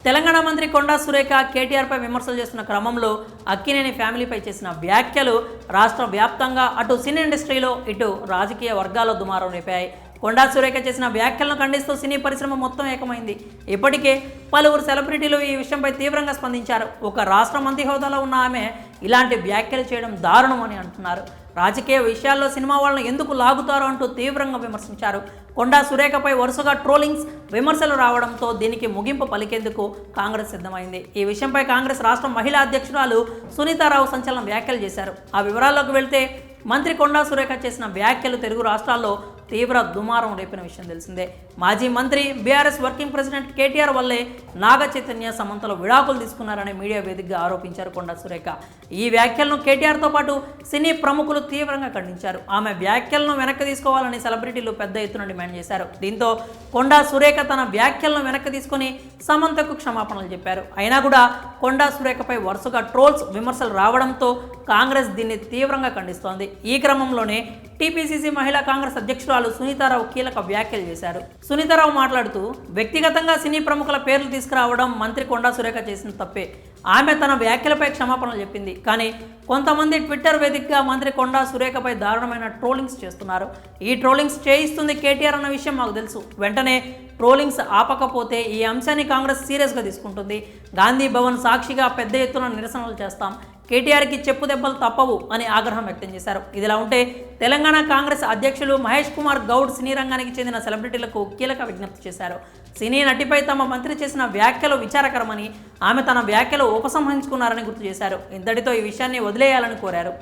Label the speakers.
Speaker 1: తెలంగాణ మంత్రి కొండా సురేఖ కేటీఆర్పై విమర్శలు చేస్తున్న క్రమంలో అక్కినేని ఫ్యామిలీపై చేసిన వ్యాఖ్యలు రాష్ట్ర వ్యాప్తంగా అటు సినీ ఇండస్ట్రీలో ఇటు రాజకీయ వర్గాల్లో దుమారం రేపాయి. కొండా సురేఖ చేసిన వ్యాఖ్యలను ఖండిస్తూ సినీ పరిశ్రమ మొత్తం ఏకమైంది. ఇప్పటికే పలువురు సెలబ్రిటీలు ఈ విషయంపై తీవ్రంగా స్పందించారు. ఒక రాష్ట్ర మంత్రి హోదాలో ఉన్న ఆమె ఇలాంటి వ్యాఖ్యలు చేయడం దారుణమని అంటున్నారు. రాజకీయ విషయాల్లో సినిమా వాళ్ళని ఎందుకు లాగుతారో అంటూ తీవ్రంగా విమర్శించారు. కొండా సురేఖపై వరుసగా ట్రోలింగ్స్, విమర్శలు రావడంతో దీనికి ముగింపు పలికేందుకు కాంగ్రెస్ సిద్ధమైంది. ఈ విషయంపై కాంగ్రెస్ రాష్ట్ర మహిళా అధ్యక్షురాలు సునీతారావు సంచలన వ్యాఖ్యలు చేశారు. ఆ వివరాల్లోకి వెళ్తే మంత్రి కొండా సురేఖ చేసిన వ్యాఖ్యలు తెలుగు రాష్ట్రాల్లో తీవ్ర దుమారం రేపిన విషయం తెలిసిందే. మాజీ మంత్రి బీఆర్ఎస్ వర్కింగ్ ప్రెసిడెంట్ కేటీఆర్ వల్లే నాగ చైతన్య సమంతలో విడాకులు తీసుకున్నారని మీడియా వేదికగా ఆరోపించారు కొండా సురేఖ. ఈ వ్యాఖ్యలను కేటీఆర్తో పాటు సినీ ప్రముఖులు తీవ్రంగా ఖండించారు. ఆమె వ్యాఖ్యలను వెనక్కి తీసుకోవాలని సెలబ్రిటీలు పెద్ద ఎత్తున డిమాండ్ చేశారు. దీంతో కొండా సురేఖ తన వ్యాఖ్యలను వెనక్కి తీసుకుని సమంతకు క్షమాపణలు చెప్పారు. అయినా కూడా కొండా సురేఖపై వరుసగా ట్రోల్స్, విమర్శలు రావడంతో కాంగ్రెస్ దీన్ని తీవ్రంగా ఖండిస్తోంది. ఈ క్రమంలోనే టీపీసీసీ మహిళా కాంగ్రెస్ అధ్యక్షురాలు సునీతారావు కీలక వ్యాఖ్యలు చేశారు. సునీతారావు మాట్లాడుతూ, వ్యక్తిగతంగా సినీ ప్రముఖుల పేర్లు తీసుకురావడం మంత్రి కొండా సురేఖ చేసిన తప్పే. ఆమె తన వ్యాఖ్యలపై క్షమాపణలు చెప్పింది. కానీ కొంతమంది ట్విట్టర్ వేదికగా మంత్రి కొండా సురేఖపై దారుణమైన ట్రోలింగ్స్ చేస్తున్నారు. ఈ ట్రోలింగ్స్ చేయిస్తుంది కేటీఆర్ అన్న విషయం మాకు తెలుసు. వెంటనే ట్రోలింగ్స్ ఆపకపోతే ఈ అంశాన్ని కాంగ్రెస్ సీరియస్గా తీసుకుంటుంది. గాంధీ భవన్ సాక్షిగా పెద్ద ఎత్తున నిరసనలు చేస్తాం. కేటీఆర్కి చెప్పు దెబ్బలు తప్పవు అని ఆగ్రహం వ్యక్తం చేశారు. ఇదిలా ఉంటే తెలంగాణ కాంగ్రెస్ అధ్యక్షులు మహేష్ కుమార్ గౌడ్ సినీ రంగానికి చెందిన సెలబ్రిటీలకు కీలక విజ్ఞప్తి చేశారు. సినీ నటిపై తమ మంత్రి చేసిన వ్యాఖ్యలు విచారకరమని, ఆమె తన వ్యాఖ్యలు ఉపసంహరించుకున్నారని గుర్తు చేశారు. ఇంతటితో ఈ విషయాన్ని వదిలేయాలని కోరారు.